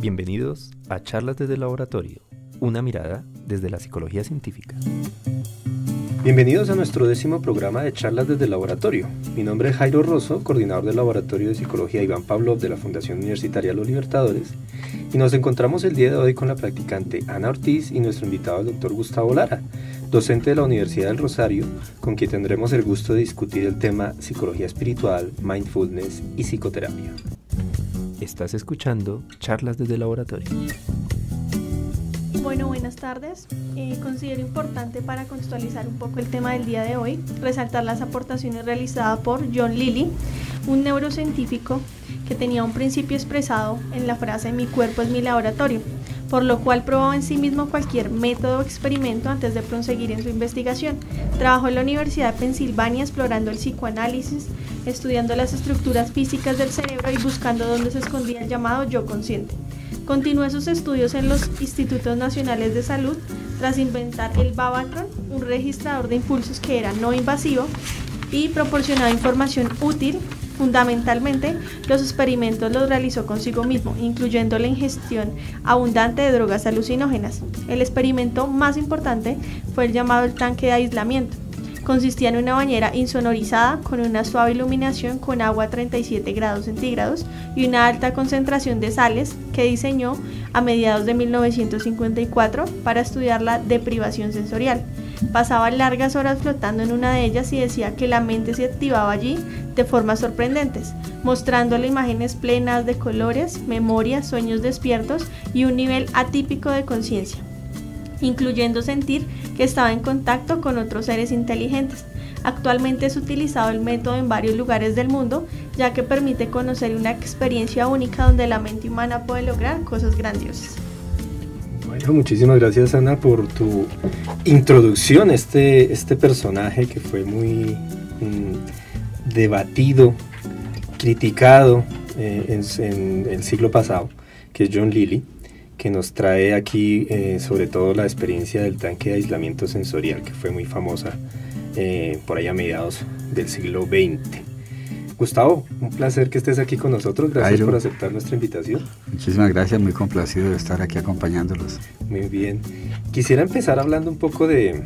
Bienvenidos a Charlas desde el Laboratorio, una mirada desde la psicología científica. Bienvenidos a nuestro 10º programa de Charlas desde el Laboratorio. Mi nombre es Jairo Rosso, coordinador del Laboratorio de Psicología Iván Pavlov de la Fundación Universitaria Los Libertadores, y nos encontramos el día de hoy con la practicante Ana Ortiz y nuestro invitado el Dr. Gustavo Lara, docente de la Universidad del Rosario, con quien tendremos el gusto de discutir el tema psicología espiritual, mindfulness y psicoterapia. Estás escuchando Charlas desde el Laboratorio. Bueno, buenas tardes. Considero importante para contextualizar un poco el tema del día de hoy, resaltar las aportaciones realizadas por John Lilly, un neurocientífico que tenía un principio expresado en la frase "mi cuerpo es mi laboratorio", por lo cual probaba en sí mismo cualquier método o experimento antes de proseguir en su investigación. Trabajó en la Universidad de Pensilvania explorando el psicoanálisis, estudiando las estructuras físicas del cerebro y buscando dónde se escondía el llamado yo consciente. Continuó sus estudios en los Institutos Nacionales de Salud tras inventar el Babatron, un registrador de impulsos que era no invasivo y proporcionaba información útil. Fundamentalmente, los experimentos los realizó consigo mismo, incluyendo la ingestión abundante de drogas alucinógenas. El experimento más importante fue el llamado el tanque de aislamiento. Consistía en una bañera insonorizada con una suave iluminación con agua a 37 grados centígrados y una alta concentración de sales que diseñó a mediados de 1954 para estudiar la deprivación sensorial. Pasaba largas horas flotando en una de ellas y decía que la mente se activaba allí de formas sorprendentes, mostrándole imágenes plenas de colores, memorias, sueños despiertos y un nivel atípico de conciencia, incluyendo sentir que estaba en contacto con otros seres inteligentes. Actualmente es utilizado el método en varios lugares del mundo, ya que permite conocer una experiencia única donde la mente humana puede lograr cosas grandiosas. Bueno, muchísimas gracias, Ana, por tu introducción a este personaje que fue muy debatido, criticado en el siglo pasado, que es John Lilly, que nos trae aquí sobre todo la experiencia del tanque de aislamiento sensorial, que fue muy famosa por ahí a mediados del siglo XX. Gustavo, un placer que estés aquí con nosotros, gracias por aceptar nuestra invitación. Muchísimas gracias, muy complacido de estar aquí acompañándolos. Muy bien, quisiera empezar hablando un poco de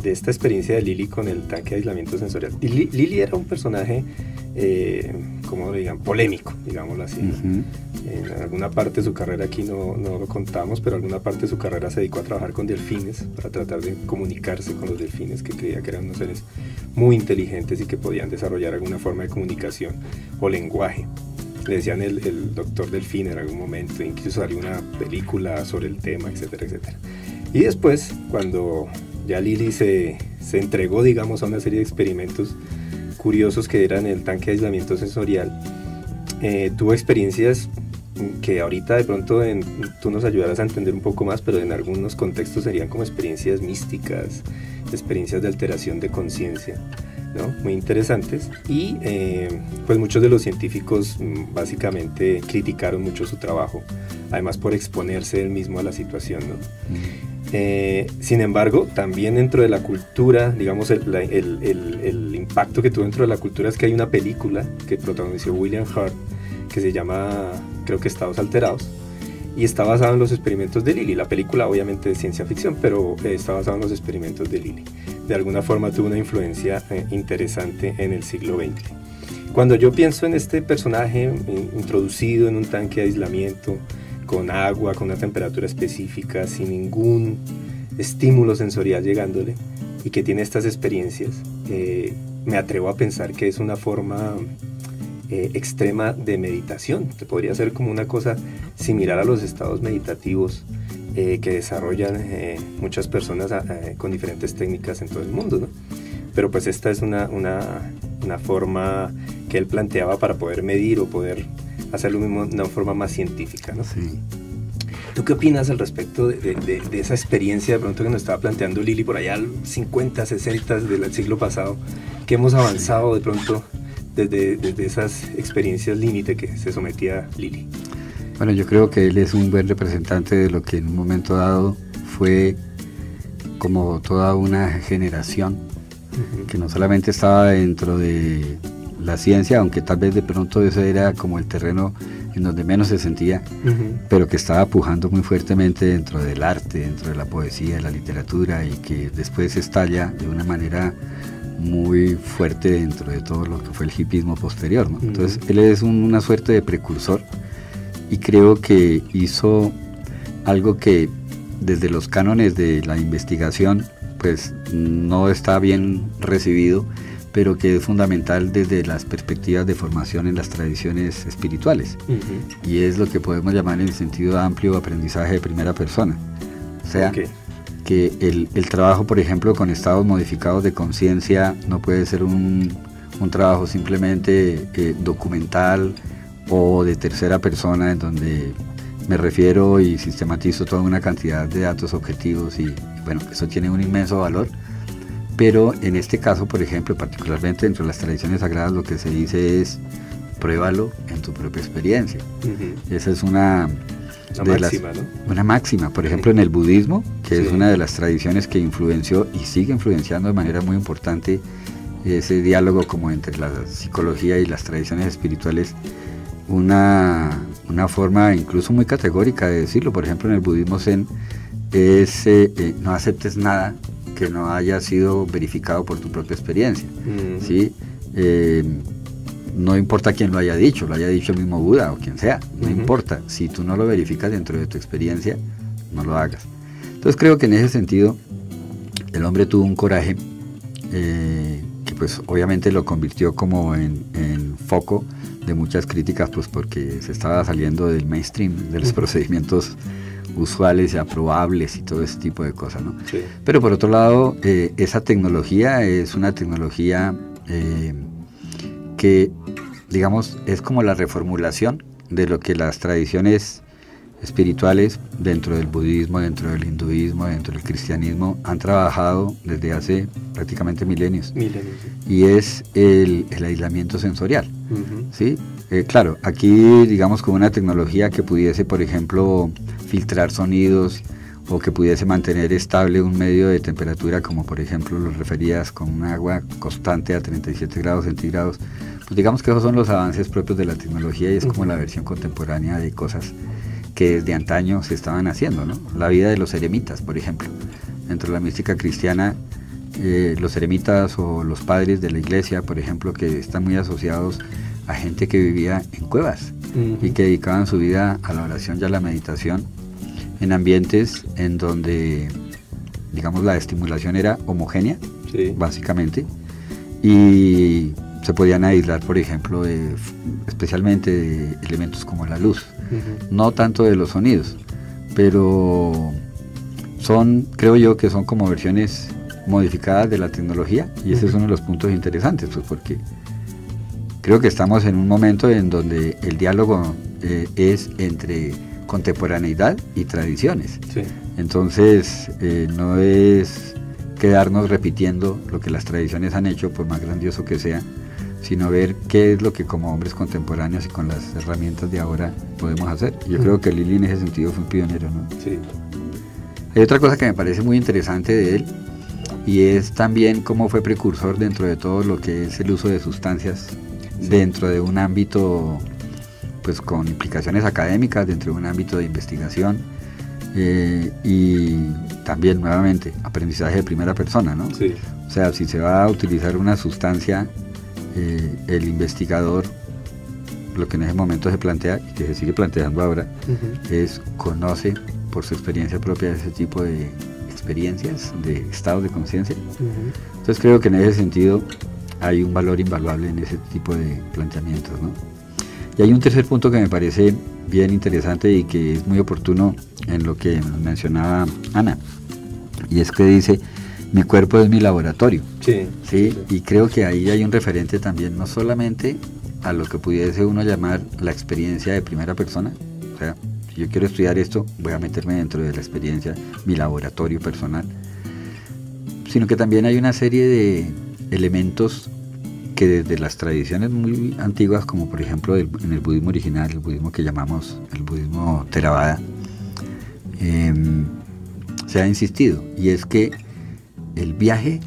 esta experiencia de Lilly con el tanque de aislamiento sensorial. Lilly era un personaje, como digan, polémico, digámoslo así. En alguna parte de su carrera, aquí no lo contamos, pero alguna parte de su carrera se dedicó a trabajar con delfines para tratar de comunicarse con los delfines, que creía que eran unos seres muy inteligentes y que podían desarrollar alguna forma de comunicación o lenguaje. Le decían el doctor delfín en algún momento, incluso salió una película sobre el tema, etcétera, etcétera. Y después, cuando ya Lilly se entregó, digamos, a una serie de experimentos curiosos que eran el tanque de aislamiento sensorial, tuvo experiencias que ahorita de pronto tú nos ayudarás a entender un poco más, pero en algunos contextos serían como experiencias místicas, experiencias de alteración de conciencia, ¿no? Muy interesantes, y pues muchos de los científicos básicamente criticaron mucho su trabajo, además por exponerse él mismo a la situación, ¿no? Sin embargo, también dentro de la cultura, digamos, el impacto que tuvo dentro de la cultura es que hay una película que protagonizó William Hurt que se llama, creo que Estados Alterados, y está basado en los experimentos de Lilly. La película obviamente es ciencia ficción, pero está basado en los experimentos de Lilly. De alguna forma tuvo una influencia interesante en el siglo XX. Cuando yo pienso en este personaje introducido en un tanque de aislamiento, con agua, con una temperatura específica, sin ningún estímulo sensorial llegándole, y que tiene estas experiencias, me atrevo a pensar que es una forma extrema de meditación. Podría ser como una cosa similar a los estados meditativos que desarrollan muchas personas con diferentes técnicas en todo el mundo, ¿no? Pero pues esta es una forma que él planteaba para poder medir o poder hacerlo mismo de una forma más científica, ¿no? Sí. ¿Tú qué opinas al respecto de esa experiencia de pronto que nos estaba planteando Lilly por allá 50, 60 del siglo pasado, que hemos avanzado de pronto desde esas experiencias límite que se sometía Lilly? Bueno, yo creo que él es un buen representante de lo que en un momento dado fue como toda una generación que no solamente estaba dentro de la ciencia, aunque tal vez de pronto ese era como el terreno en donde menos se sentía, pero que estaba pujando muy fuertemente dentro del arte, dentro de la poesía, de la literatura, y que después estalla de una manera muy fuerte dentro de todo lo que fue el hipismo posterior, ¿no? Entonces él es una suerte de precursor, y creo que hizo algo que desde los cánones de la investigación pues no está bien recibido, pero que es fundamental desde las perspectivas de formación en las tradiciones espirituales, y es lo que podemos llamar en el sentido amplio aprendizaje de primera persona. O sea, que el trabajo, por ejemplo, con estados modificados de conciencia no puede ser un trabajo simplemente documental o de tercera persona, en donde me refiero y sistematizo toda una cantidad de datos objetivos, y bueno, eso tiene un inmenso valor. Pero en este caso, por ejemplo, particularmente dentro de las tradiciones sagradas, lo que se dice es: pruébalo en tu propia experiencia. Esa es una máxima, ¿no? Una máxima, por ejemplo, en el budismo, que es una de las tradiciones que influenció y sigue influenciando de manera muy importante ese diálogo como entre la psicología y las tradiciones espirituales. Una forma incluso muy categórica de decirlo, por ejemplo, en el budismo zen, es no aceptes nada que no haya sido verificado por tu propia experiencia, ¿sí? No importa quién lo haya dicho el mismo Buda o quien sea, no importa, si tú no lo verificas dentro de tu experiencia, no lo hagas. Entonces creo que en ese sentido el hombre tuvo un coraje que pues obviamente lo convirtió como en foco de muchas críticas, pues porque se estaba saliendo del mainstream, de los procedimientos usuales y aprobables y todo ese tipo de cosas, ¿no? Sí. Pero por otro lado, esa tecnología es una tecnología que, digamos, es como la reformulación de lo que las tradiciones espirituales dentro del budismo, dentro del hinduismo, dentro del cristianismo han trabajado desde hace prácticamente milenios. Y es el aislamiento sensorial, ¿sí? Claro, aquí digamos con una tecnología que pudiese, por ejemplo, filtrar sonidos, o que pudiese mantener estable un medio de temperatura, como por ejemplo lo referías, con un agua constante a 37 grados centígrados, pues digamos que esos son los avances propios de la tecnología, y es como la versión contemporánea de cosas que desde antaño se estaban haciendo, ¿no? La vida de los eremitas, por ejemplo. Dentro de la mística cristiana, los eremitas o los padres de la iglesia, por ejemplo, que están muy asociados a gente que vivía en cuevas y que dedicaban su vida a la oración y a la meditación en ambientes en donde, digamos, la estimulación era homogénea, básicamente, y se podían aislar, por ejemplo, especialmente de elementos como la luz, no tanto de los sonidos, pero creo yo que son como versiones modificadas de la tecnología, y ese es uno de los puntos interesantes, pues porque creo que estamos en un momento en donde el diálogo es entre contemporaneidad y tradiciones. Entonces no es quedarnos repitiendo lo que las tradiciones han hecho, por más grandioso que sea, sino ver qué es lo que como hombres contemporáneos y con las herramientas de ahora podemos hacer. Yo creo que Lilly en ese sentido fue un pionero, ¿no? Sí. Hay otra cosa que me parece muy interesante de él, y es también cómo fue precursor dentro de todo lo que es el uso de sustancias dentro de un ámbito pues con implicaciones académicas, dentro de un ámbito de investigación, y también nuevamente aprendizaje de primera persona, ¿no? Sí. O sea, si se va a utilizar una sustancia, el investigador, lo que en ese momento se plantea y que se sigue planteando ahora, es conoce por su experiencia propia ese tipo de experiencias, de estados de conciencia. Entonces creo que en ese sentido hay un valor invaluable en ese tipo de planteamientos, ¿no? Y hay un tercer punto que me parece bien interesante y que es muy oportuno en lo que nos mencionaba Ana, y es que dice: mi cuerpo es mi laboratorio. ¿Sí? Y creo que ahí hay un referente también, no solamente a lo que pudiese uno llamar la experiencia de primera persona, o sea, si yo quiero estudiar esto, voy a meterme dentro de la experiencia, mi laboratorio personal, sino que también hay una serie de elementos que desde las tradiciones muy antiguas, como por ejemplo en el budismo original, el budismo que llamamos el budismo Theravada, se ha insistido, y es que el viaje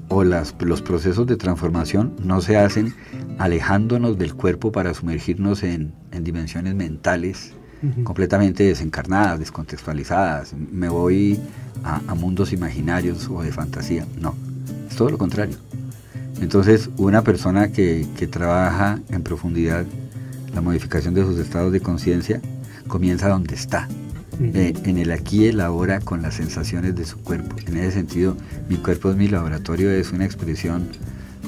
o los procesos de transformación no se hacen alejándonos del cuerpo para sumergirnos en dimensiones mentales completamente desencarnadas, descontextualizadas. Me voy a mundos imaginarios o de fantasía. No, es todo lo contrario. Entonces, una persona que trabaja en profundidad la modificación de sus estados de conciencia comienza donde está, en el aquí y el ahora, con las sensaciones de su cuerpo. En ese sentido, mi cuerpo es mi laboratorio es una expresión,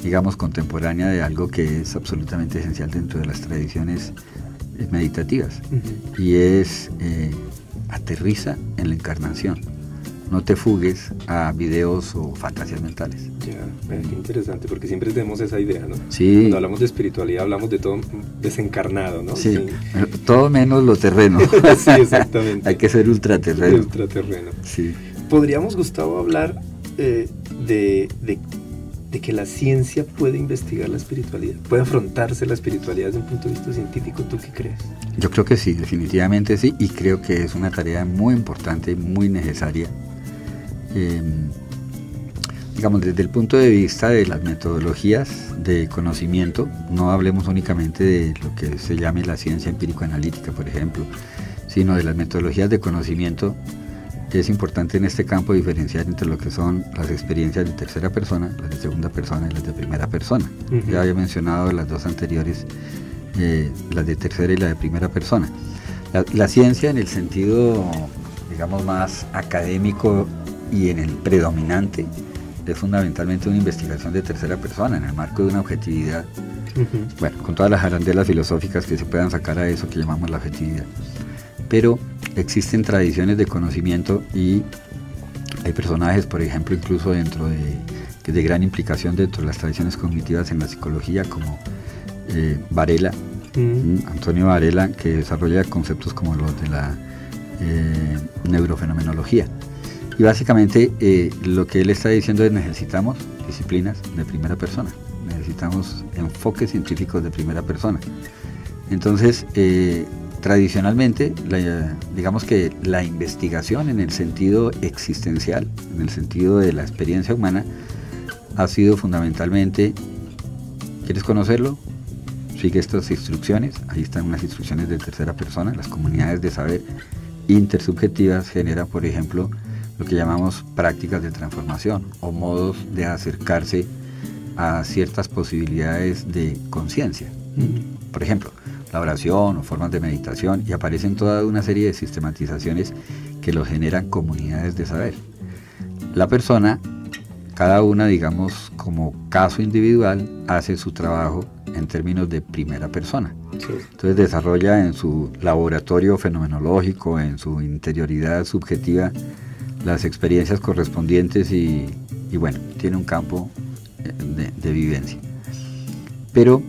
digamos, contemporánea de algo que es absolutamente esencial dentro de las tradiciones meditativas, y es aterriza en la encarnación. No te fugues a videos o fantasías mentales. Ya, qué interesante, porque siempre tenemos esa idea, ¿no? Sí. Cuando hablamos de espiritualidad hablamos de todo desencarnado, ¿no? Sí, todo menos lo terreno. Sí, exactamente. Hay que ser ultraterreno. Ultraterreno. Sí. Podríamos, Gustavo, hablar de que la ciencia puede investigar la espiritualidad, puede afrontarse la espiritualidad desde un punto de vista científico. ¿Tú qué crees? Yo creo que sí, definitivamente sí, y creo que es una tarea muy importante, muy necesaria. Digamos, desde el punto de vista de las metodologías de conocimiento, no hablemos únicamente de lo que se llame la ciencia empírico-analítica, por ejemplo, sino de las metodologías de conocimiento. Es importante en este campo diferenciar entre lo que son las experiencias de tercera persona, las de segunda persona y las de primera persona. Ya había mencionado las dos anteriores, las de tercera y la de primera persona. La ciencia, en el sentido, digamos, más académico y en el predominante, es fundamentalmente una investigación de tercera persona en el marco de una objetividad, bueno, con todas las arandelas filosóficas que se puedan sacar a eso que llamamos la objetividad. Pero existen tradiciones de conocimiento y hay personajes, por ejemplo, incluso dentro de gran implicación dentro de las tradiciones cognitivas en la psicología, como Varela, Antonio Varela, que desarrolla conceptos como los de la neurofenomenología. Y básicamente lo que él está diciendo es: necesitamos disciplinas de primera persona, necesitamos enfoques científicos de primera persona. Entonces, tradicionalmente, digamos que la investigación en el sentido existencial, en el sentido de la experiencia humana, ha sido fundamentalmente: ¿quieres conocerlo? Sigue estas instrucciones. Ahí están unas instrucciones de tercera persona. Las comunidades de saber intersubjetivas generan, por ejemplo, lo que llamamos prácticas de transformación o modos de acercarse a ciertas posibilidades de conciencia. Por ejemplo, la oración o formas de meditación, y aparecen toda una serie de sistematizaciones que lo generan comunidades de saber. La persona, cada una, digamos, como caso individual, hace su trabajo en términos de primera persona. Sí. Entonces desarrolla en su laboratorio fenomenológico, en su interioridad subjetiva, las experiencias correspondientes y bueno, tiene un campo de vivencia. Pero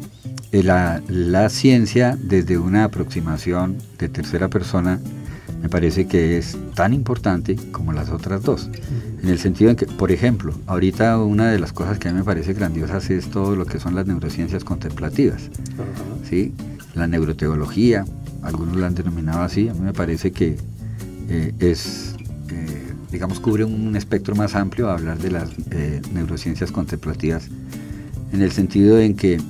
la ciencia, desde una aproximación de tercera persona, me parece que es tan importante como las otras dos, en el sentido en que, por ejemplo, ahorita una de las cosas que a mí me parece grandiosas es todo lo que son las neurociencias contemplativas, ¿sí? La neuroteología, algunos la han denominado así. A mí me parece que digamos, cubre un espectro más amplio a hablar de las neurociencias contemplativas, en el sentido en que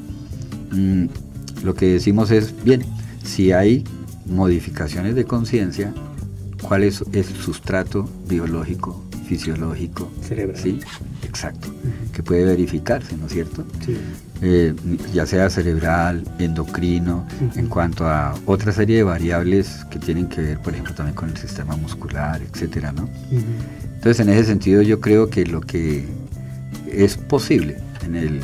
lo que decimos es: bien, si hay modificaciones de conciencia, ¿cuál es el sustrato biológico, fisiológico? Cerebral. Sí, exacto, que puede verificarse, ¿no es cierto? Sí. Ya sea cerebral, endocrino, en cuanto a otra serie de variables que tienen que ver, por ejemplo, también con el sistema muscular, etcétera, ¿no? Entonces, en ese sentido, yo creo que lo que es posible en el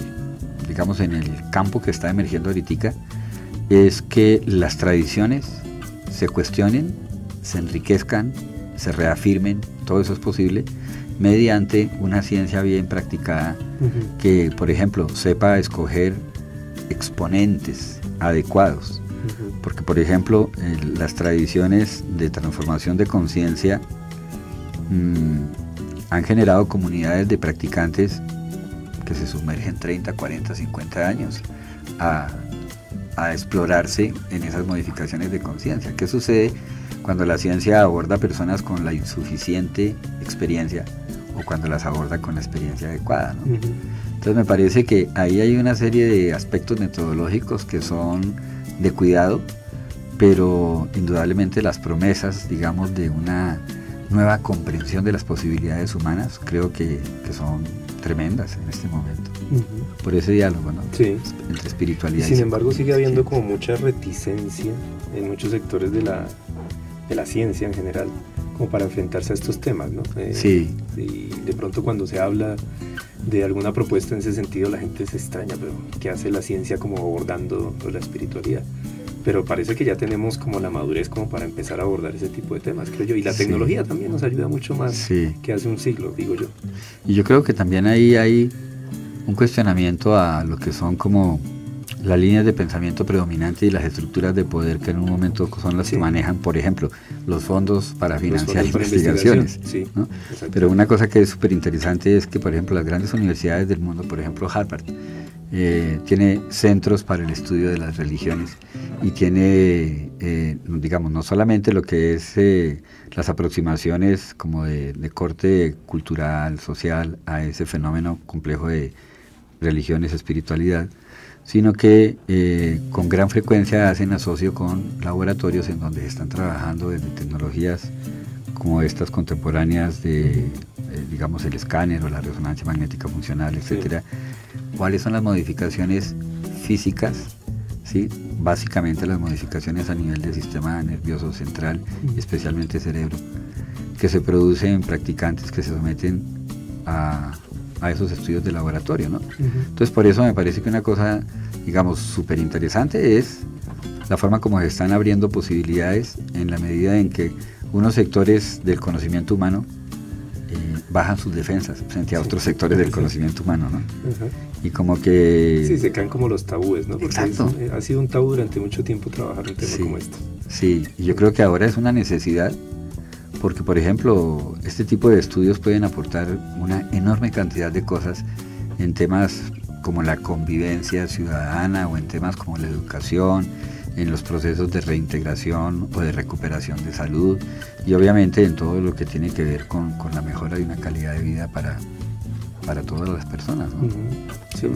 campo que está emergiendo ahorita es que las tradiciones se cuestionen, se enriquezcan, se reafirmen. Todo eso es posible mediante una ciencia bien practicada, que, por ejemplo, sepa escoger exponentes adecuados, porque, por ejemplo, las tradiciones de transformación de conciencia han generado comunidades de practicantes que se sumergen 30, 40, 50 años a explorarse en esas modificaciones de conciencia. ¿Qué sucede cuando la ciencia aborda personas con la insuficiente experiencia o cuando las aborda con la experiencia adecuada, ¿no? Entonces me parece que ahí hay una serie de aspectos metodológicos que son de cuidado, pero indudablemente las promesas, digamos, de una nueva comprensión de las posibilidades humanas, creo que son tremendas en este momento. Por ese diálogo, ¿no? Sí. Entre espiritualidad y sin embargo sigue habiendo ciencia. como mucha reticencia en muchos sectores de la ciencia en general, como para enfrentarse a estos temas, ¿no? Sí. Y de pronto cuando se habla de alguna propuesta en ese sentido, la gente se extraña, pero ¿qué hace la ciencia como abordando la espiritualidad? Pero parece que ya tenemos como la madurez como para empezar a abordar ese tipo de temas, creo yo. Y la tecnología también nos ayuda mucho más que hace un siglo, digo yo. Y yo creo que también ahí hay un cuestionamiento a lo que son como las líneas de pensamiento predominante y las estructuras de poder que en un momento son las que manejan, por ejemplo, los fondos para financiar investigaciones, ¿no? Pero una cosa que es súper interesante es que, por ejemplo, las grandes universidades del mundo, por ejemplo Harvard, tiene centros para el estudio de las religiones y tiene, digamos, no solamente lo que es las aproximaciones como de corte cultural, social a ese fenómeno complejo de religiones, espiritualidad, sino que con gran frecuencia hacen asocio con laboratorios en donde están trabajando desde tecnologías como estas contemporáneas de, digamos, el escáner o la resonancia magnética funcional, etcétera. ¿Cuáles son las modificaciones físicas? ¿Sí? Básicamente las modificaciones a nivel del sistema nervioso central, especialmente cerebro, que se producen en practicantes que se someten a esos estudios de laboratorio, ¿no? Entonces, por eso me parece que una cosa, digamos, súper interesante es la forma como se están abriendo posibilidades en la medida en que unos sectores del conocimiento humano bajan sus defensas frente a otros sectores del conocimiento humano, ¿no? Y como que... Sí, se caen como los tabúes, ¿no? Porque exacto. Ha sido un tabú durante mucho tiempo trabajar un tema como este. Sí, y yo creo que ahora es una necesidad porque, por ejemplo, este tipo de estudios pueden aportar una enorme cantidad de cosas en temas como la convivencia ciudadana o en temas como la educación, en los procesos de reintegración o de recuperación de salud y obviamente en todo lo que tiene que ver con la mejora de una calidad de vida para todas las personas, ¿no? Sí.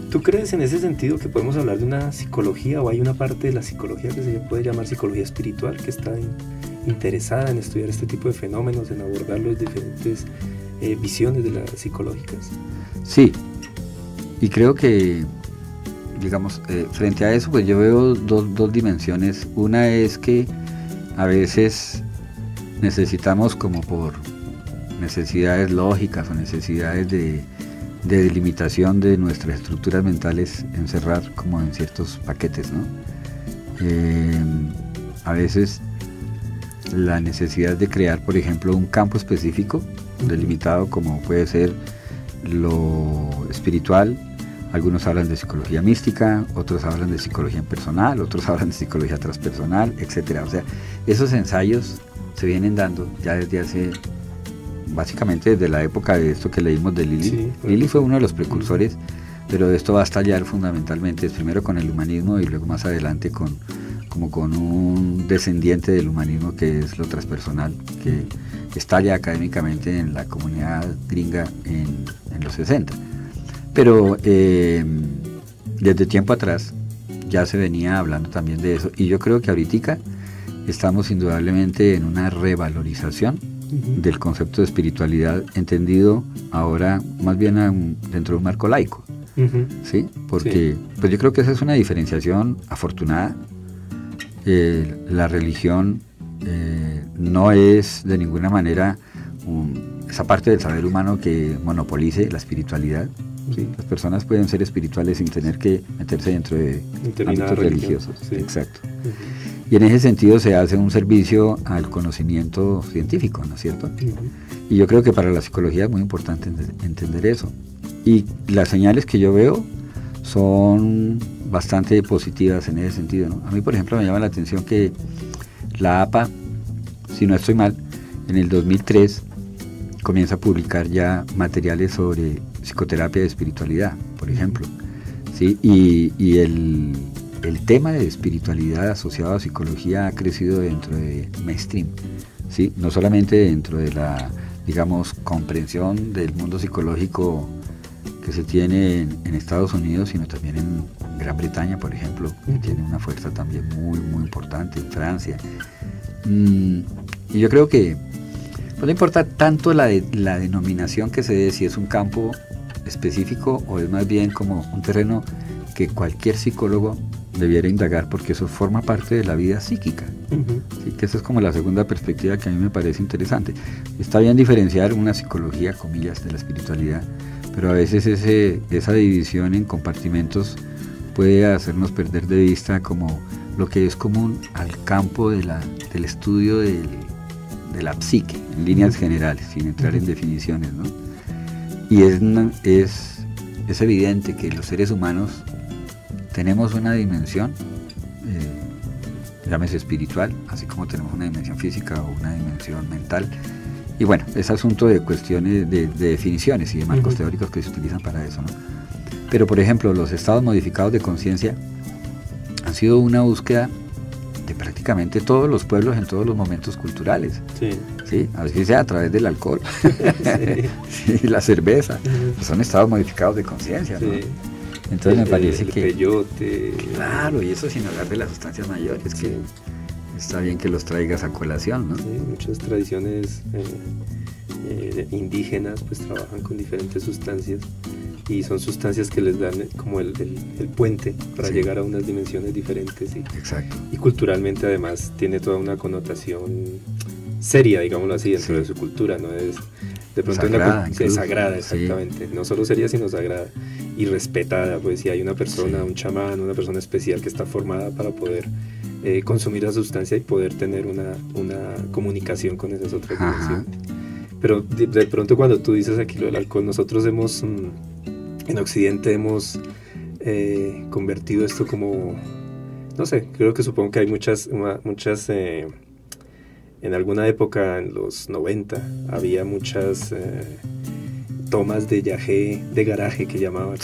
¿Tú crees en ese sentido que podemos hablar de una psicología o hay una parte de la psicología que se puede llamar psicología espiritual que está interesada en estudiar este tipo de fenómenos, en abordarlos desde diferentes visiones de las psicológicas? Sí, y creo que, digamos, frente a eso, pues yo veo dos dimensiones. Una es que a veces necesitamos, como por necesidades lógicas o necesidades de delimitación de nuestras estructuras mentales, encerrar como en ciertos paquetes, ¿no? A veces la necesidad de crear, por ejemplo, un campo específico delimitado como puede ser lo espiritual. Algunos hablan de psicología mística, otros hablan de psicología personal, otros hablan de psicología transpersonal, etcétera. O sea, esos ensayos se vienen dando ya desde hace, básicamente desde la época de esto que leímos de Lilly. Sí, Lilly fue uno de los precursores, pero esto va a estallar fundamentalmente primero con el humanismo y luego más adelante con un descendiente del humanismo que es lo transpersonal, que estalla académicamente en la comunidad gringa en los 60. Pero desde tiempo atrás ya se venía hablando también de eso y yo creo que ahorita estamos indudablemente en una revalorización del concepto de espiritualidad entendido ahora más bien dentro de un marco laico, ¿sí? Porque pues yo creo que esa es una diferenciación afortunada. La religión no es de ninguna manera esa parte del saber humano que monopolice la espiritualidad. ¿Sí? Las personas pueden ser espirituales sin tener que meterse dentro de ámbitos religiosos. Sí. Exacto. Y en ese sentido se hace un servicio al conocimiento científico, ¿no es cierto? Y yo creo que para la psicología es muy importante entender eso. Y las señales que yo veo son bastante positivas en ese sentido, ¿no? A mí, por ejemplo, me llama la atención que la APA, si no estoy mal, en el 2003 comienza a publicar ya materiales sobre psicoterapia de espiritualidad, por ejemplo, ¿sí? Y el tema de espiritualidad asociado a psicología ha crecido dentro de mainstream, ¿sí? No solamente dentro de digamos, comprensión del mundo psicológico que se tiene en Estados Unidos, sino también en Gran Bretaña, por ejemplo, que tiene una fuerza también muy, muy importante, en Francia. Y yo creo que pues, no importa tanto la denominación que se dé, si es un campo específico o es más bien como un terreno que cualquier psicólogo debiera indagar, porque eso forma parte de la vida psíquica. ¿Sí? Que esa es como la segunda perspectiva que a mí me parece interesante. Está bien diferenciar una psicología, comillas, de la espiritualidad, pero a veces esa división en compartimentos puede hacernos perder de vista como lo que es común al campo del estudio de la psique, en líneas generales, sin entrar en definiciones, ¿no? Y es evidente que los seres humanos tenemos una dimensión, llámese espiritual, así como tenemos una dimensión física o una dimensión mental. Y bueno, es asunto de cuestiones de definiciones y de marcos teóricos que se utilizan para eso, ¿no? Pero, por ejemplo, los estados modificados de conciencia han sido una búsqueda de prácticamente todos los pueblos en todos los momentos culturales. Sí. ¿Sí? Así sea a través del alcohol, sí. Sí, la cerveza, son estados modificados de conciencia, ¿no? Sí. Entonces me parece que... peyote. Claro, y eso sin hablar de las sustancias mayores, que está bien que los traigas a colación, ¿no? Sí, muchas tradiciones indígenas pues trabajan con diferentes sustancias y son sustancias que les dan como el puente para llegar a unas dimensiones diferentes. Exacto. Y culturalmente además tiene toda una connotación seria, digámoslo así, dentro de su cultura, ¿no? Es de pronto sagrada, sagrada, exactamente. No solo seria, sino sagrada y respetada, pues si hay una persona, un chamán, una persona especial que está formada para poder consumir esa sustancia y poder tener una comunicación con esas otras dimensiones. Pero de pronto cuando tú dices aquí lo del alcohol, nosotros hemos, en Occidente hemos convertido esto como, no sé, creo que supongo que hay muchas en alguna época, en los 90, había muchas tomas de yagé, de garaje que llamaban,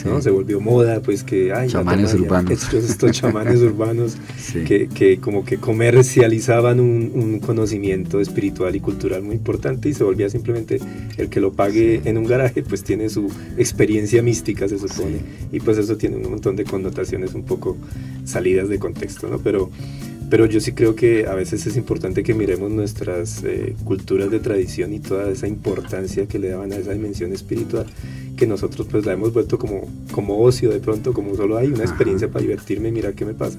¿no? Se volvió moda, pues que hay chamanes urbanos. Estos chamanes urbanos que como que comercializaban un conocimiento espiritual y cultural muy importante y se volvía simplemente el que lo pague en un garaje, pues tiene su experiencia mística, se supone, y pues eso tiene un montón de connotaciones un poco salidas de contexto, ¿no? Pero yo sí creo que a veces es importante que miremos nuestras culturas de tradición y toda esa importancia que le daban a esa dimensión espiritual, que nosotros pues la hemos vuelto como ocio de pronto, como solo hay una experiencia para divertirme y mirar qué me pasa.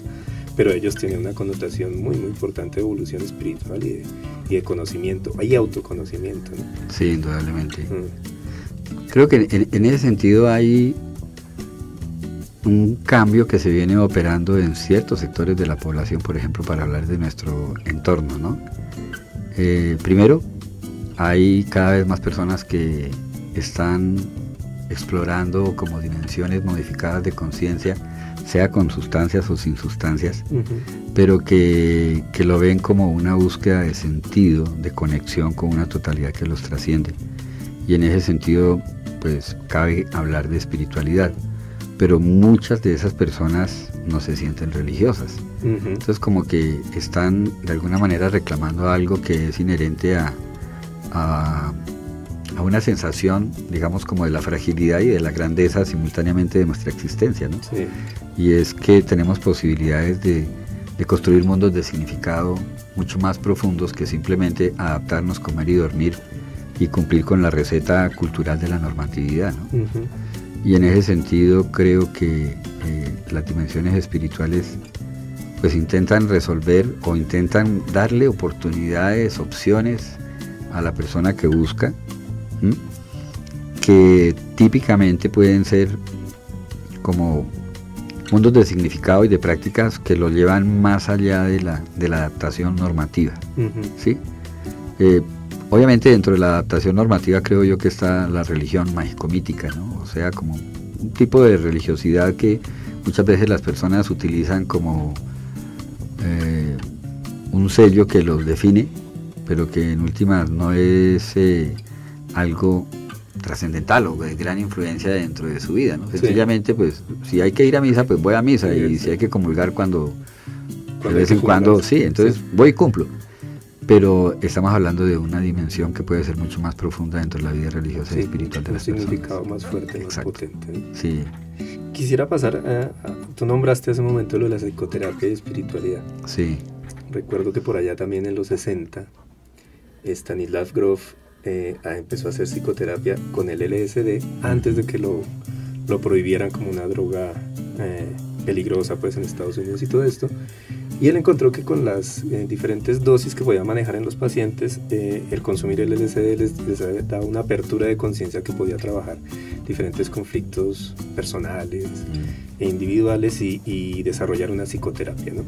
Pero ellos tienen una connotación muy, muy importante de evolución espiritual y de conocimiento, y autoconocimiento, ¿no? Sí, indudablemente. Creo que en ese sentido hay un cambio que se viene operando en ciertos sectores de la población, por ejemplo, para hablar de nuestro entorno, ¿no? Primero, hay cada vez más personas que están explorando como dimensiones modificadas de conciencia, sea con sustancias o sin sustancias, pero que lo ven como una búsqueda de sentido, de conexión con una totalidad que los trasciende. Y en ese sentido, pues, cabe hablar de espiritualidad. Pero muchas de esas personas no se sienten religiosas. Entonces como que están de alguna manera reclamando algo que es inherente a una sensación, digamos, como de la fragilidad y de la grandeza simultáneamente de nuestra existencia, ¿no? Sí. Y es que tenemos posibilidades de construir mundos de significado mucho más profundos que simplemente adaptarnos, comer y dormir y cumplir con la receta cultural de la normatividad, ¿no? Y en ese sentido creo que las dimensiones espirituales pues intentan resolver o intentan darle oportunidades, opciones a la persona que busca, que típicamente pueden ser como mundos de significado y de prácticas que lo llevan más allá de la adaptación normativa, ¿sí? Obviamente dentro de la adaptación normativa creo yo que está la religión mágico-mítica, ¿no? O sea, como un tipo de religiosidad que muchas veces las personas utilizan como un sello que los define, pero que en últimas no es algo trascendental o de gran influencia dentro de su vida, ¿no? Sencillamente, pues, si hay que ir a misa, pues voy a misa, y si hay que comulgar cuando de vez en cuando, sí, entonces voy y cumplo. pero estamos hablando de una dimensión que puede ser mucho más profunda dentro de la vida religiosa y espiritual de las personas. Un significado más fuerte, Exacto. más potente, ¿no? Sí. Quisiera pasar tú nombraste hace un momento lo de la psicoterapia y espiritualidad. Sí. Recuerdo que por allá también en los 60, Stanislav Grof empezó a hacer psicoterapia con el LSD antes de que lo prohibieran como una droga peligrosa pues en Estados Unidos y todo esto. Y él encontró que con las diferentes dosis que podía manejar en los pacientes, el consumir el LSD les daba una apertura de conciencia que podía trabajar diferentes conflictos personales e individuales y desarrollar una psicoterapia, ¿no?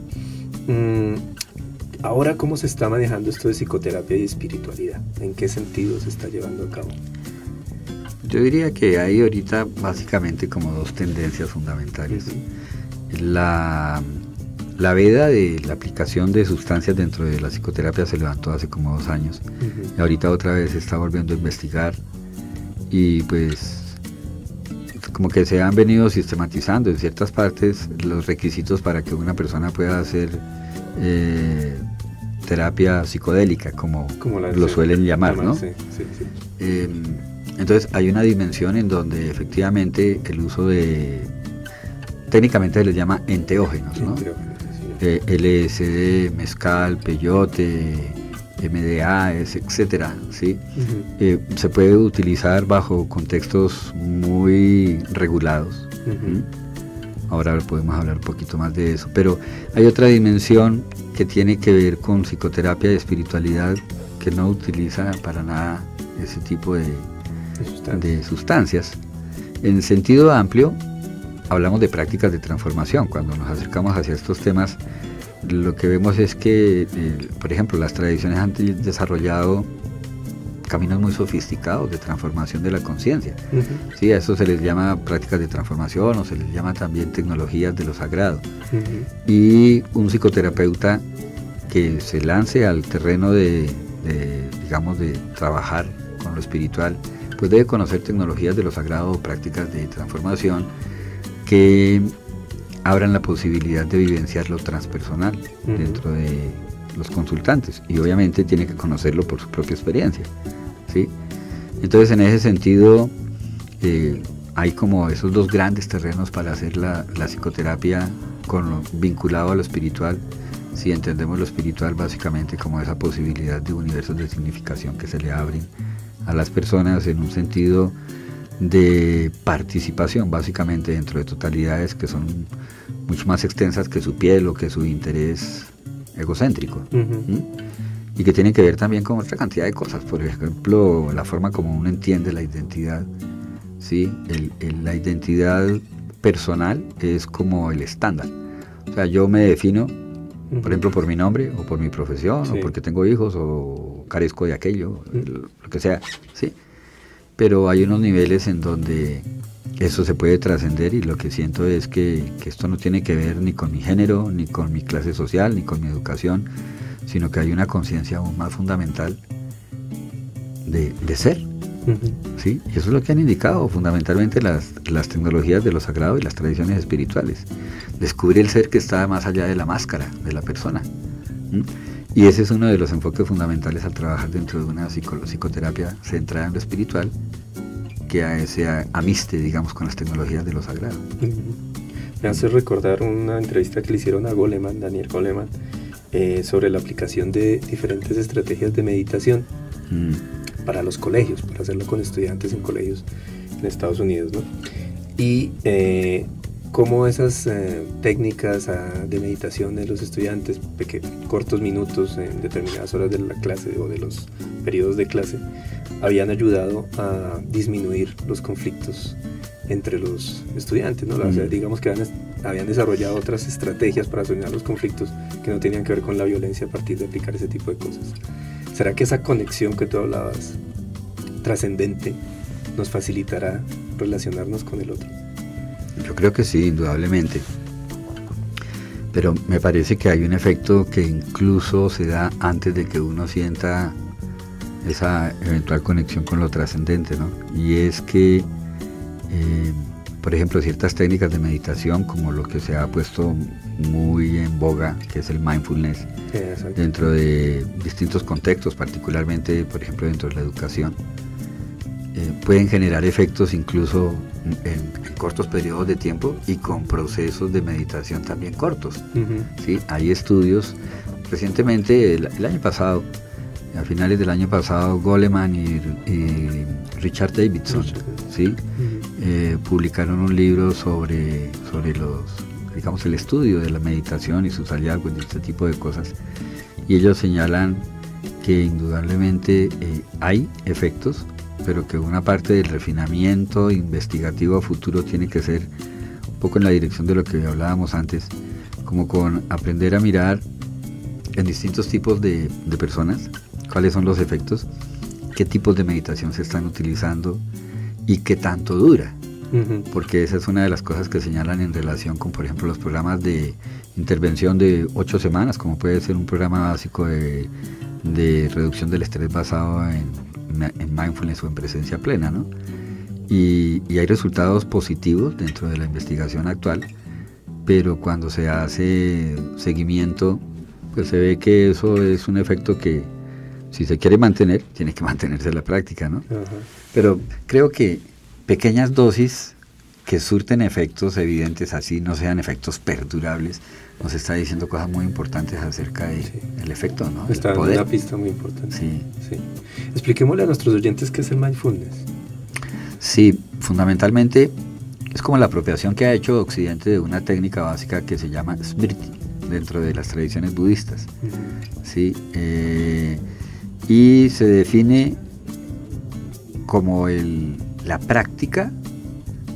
Ahora, ¿cómo se está manejando esto de psicoterapia y espiritualidad? ¿En qué sentido se está llevando a cabo? Yo diría que hay ahorita básicamente como dos tendencias fundamentales. La veda de la aplicación de sustancias dentro de la psicoterapia se levantó hace como 2 años. Y ahorita otra vez se está volviendo a investigar y pues como que se han venido sistematizando en ciertas partes los requisitos para que una persona pueda hacer terapia psicodélica, como lo suelen llamar, ¿no? Sí. Entonces hay una dimensión en donde efectivamente el uso técnicamente se les llama enteógenos, ¿no? LSD, mezcal, peyote, MDA, etcétera, ¿sí? Se puede utilizar bajo contextos muy regulados. Ahora podemos hablar un poquito más de eso, pero hay otra dimensión que tiene que ver con psicoterapia y espiritualidad que no utiliza para nada ese tipo de sustancias. En sentido amplio, hablamos de prácticas de transformación. Cuando nos acercamos hacia estos temas, lo que vemos es que, por ejemplo, las tradiciones han desarrollado caminos muy sofisticados de transformación de la conciencia. Sí, a eso se les llama prácticas de transformación o se les llama también tecnologías de lo sagrado. Y un psicoterapeuta que se lance al terreno de trabajar con lo espiritual, pues debe conocer tecnologías de lo sagrado o prácticas de transformación que abran la posibilidad de vivenciar lo transpersonal dentro de los consultantes, y obviamente tiene que conocerlo por su propia experiencia, ¿sí? Entonces, en ese sentido, hay como esos dos grandes terrenos para hacer la psicoterapia vinculado a lo espiritual, si entendemos lo espiritual básicamente como esa posibilidad de universos de significación que se le abren a las personas en un sentido de participación básicamente dentro de totalidades que son mucho más extensas que su piel o que su interés egocéntrico, y que tienen que ver también con otra cantidad de cosas. Por ejemplo, la forma como uno entiende la identidad, ¿sí? La identidad personal es como el estándar. O sea, yo me defino, por ejemplo, por mi nombre o por mi profesión, o porque tengo hijos o carezco de aquello, lo que sea, ¿sí? Pero hay unos niveles en donde eso se puede trascender, y lo que siento es que esto no tiene que ver ni con mi género, ni con mi clase social, ni con mi educación, sino que hay una conciencia aún más fundamental de ser. ¿Sí? Y eso es lo que han indicado fundamentalmente las tecnologías de lo sagrado y las tradiciones espirituales. Descubrir el ser que está más allá de la máscara de la persona. Y ese es uno de los enfoques fundamentales al trabajar dentro de una psicoterapia centrada en lo espiritual, que se amiste, digamos, con las tecnologías de lo sagrado. Me hace recordar una entrevista que le hicieron a Daniel Goleman, sobre la aplicación de diferentes estrategias de meditación para los colegios, para hacerlo con estudiantes en colegios en Estados Unidos, ¿no? Y cómo esas técnicas de meditación de los estudiantes, cortos minutos en determinadas horas de la clase o de los periodos de clase, habían ayudado a disminuir los conflictos entre los estudiantes, ¿no? O sea, digamos que habían desarrollado otras estrategias para solucionar los conflictos que no tenían que ver con la violencia a partir de aplicar ese tipo de cosas. ¿Será que esa conexión que tú hablabas, trascendente, nos facilitará relacionarnos con el otro? Yo creo que sí, indudablemente. Pero me parece que hay un efecto que incluso se da antes de que uno sienta esa eventual conexión con lo trascendente, ¿no? Y es que, por ejemplo, ciertas técnicas de meditación, como lo que se ha puesto muy en boga, que es el mindfulness, dentro de distintos contextos, particularmente, por ejemplo, dentro de la educación, pueden generar efectos incluso en cortos periodos de tiempo y con procesos de meditación también cortos. ¿Sí? Hay estudios, recientemente, el año pasado, a finales del año pasado, Goleman y Richard Davidson, ¿sí? Publicaron un libro sobre el estudio de la meditación y sus hallazgos y este tipo de cosas, y ellos señalan que indudablemente hay efectos, pero que una parte del refinamiento investigativo a futuro tiene que ser un poco en la dirección de lo que hablábamos antes, como con aprender a mirar en distintos tipos de personas cuáles son los efectos, qué tipos de meditación se están utilizando y qué tanto dura. Porque esa es una de las cosas que señalan en relación con, por ejemplo, los programas de intervención de 8 semanas, como puede ser un programa básico de reducción del estrés basado en mindfulness o en presencia plena, ¿no? Y hay resultados positivos dentro de la investigación actual, pero cuando se hace seguimiento, pues se ve que eso es un efecto que, si se quiere mantener, tiene que mantenerse en la práctica, ¿no? Pero creo que pequeñas dosis que surten efectos evidentes, así no sean efectos perdurables, nos está diciendo cosas muy importantes acerca del efecto, ¿no? Está dando una pista muy importante. Sí. Expliquémosle a nuestros oyentes qué es el mindfulness. Sí, fundamentalmente es como la apropiación que ha hecho Occidente de una técnica básica que se llama Smriti, dentro de las tradiciones budistas. ¿Sí? Y se define como la práctica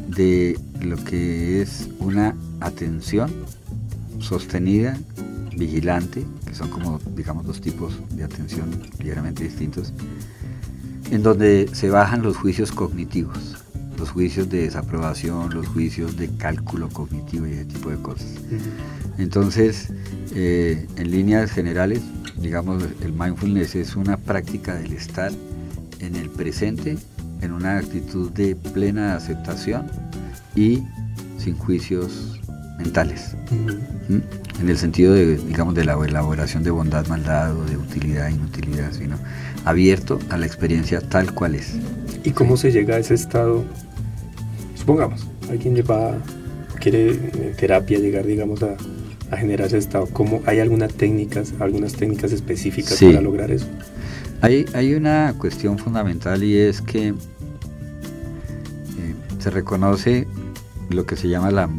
de lo que es una atención sostenida, vigilante, que son como, digamos, dos tipos de atención ligeramente distintos, en donde se bajan los juicios cognitivos, los juicios de desaprobación, los juicios de cálculo cognitivo y ese tipo de cosas. Entonces, en líneas generales, digamos, el mindfulness es una práctica del estar en el presente, en una actitud de plena aceptación y sin juicios mentales, en el sentido de, digamos, de la elaboración de bondad, maldad o de utilidad, inutilidad, sino abierto a la experiencia tal cual es. ¿Y cómo se llega a ese estado? Supongamos, alguien quiere en terapia llegar, digamos, a generar ese estado. ¿Cómo, hay algunas técnicas específicas para lograr eso? Hay una cuestión fundamental, y es que se reconoce lo que se llama la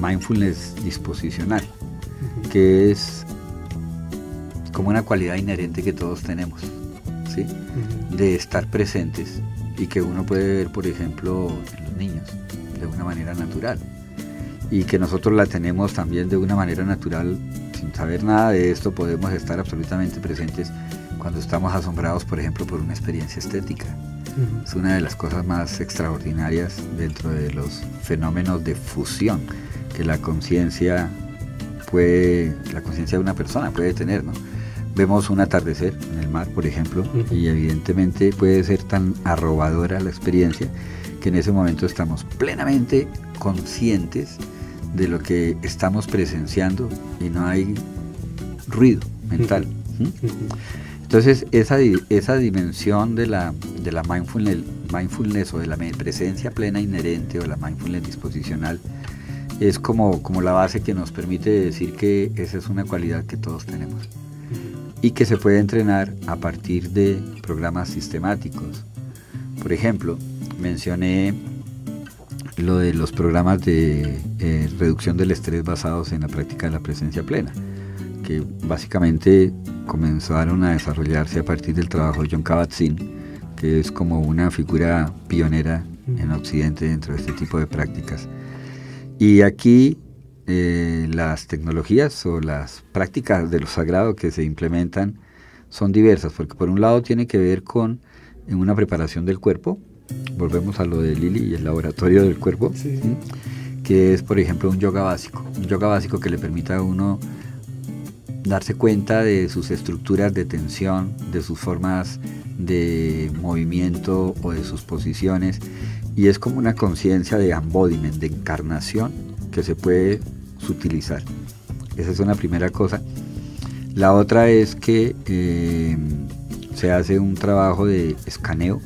mindfulness disposicional, que es como una cualidad inherente que todos tenemos, ¿sí? De estar presentes, y que uno puede ver, por ejemplo, en los niños de una manera natural, y que nosotros la tenemos también de una manera natural. Sin saber nada de esto, podemos estar absolutamente presentes cuando estamos asombrados, por ejemplo, por una experiencia estética. Es una de las cosas más extraordinarias dentro de los fenómenos de fusión que la conciencia de una persona puede tener, ¿no? Vemos un atardecer en el mar, por ejemplo, y evidentemente puede ser tan arrobadora la experiencia que en ese momento estamos plenamente conscientes de lo que estamos presenciando y no hay ruido mental. Entonces esa dimensión de la mindfulness o de la presencia plena inherente, o la mindfulness disposicional, es como la base que nos permite decir que esa es una cualidad que todos tenemos y que se puede entrenar a partir de programas sistemáticos. Por ejemplo, mencioné lo de los programas de reducción del estrés basados en la práctica de la presencia plena, que básicamente comenzaron a desarrollarse a partir del trabajo de Jon Kabat-Zinn, que es como una figura pionera en Occidente dentro de este tipo de prácticas. Y aquí las tecnologías o las prácticas de lo sagrado que se implementan son diversas, porque por un lado tiene que ver con una preparación del cuerpo. Volvemos a lo de Lili y el laboratorio del cuerpo, que es, por ejemplo, un yoga básico que le permita a uno darse cuenta de sus estructuras de tensión, de sus formas de movimiento o de sus posiciones, y es como una conciencia de embodiment, de encarnación, que se puede sutilizar. Esa es una primera cosa. La otra es que se hace un trabajo de escaneo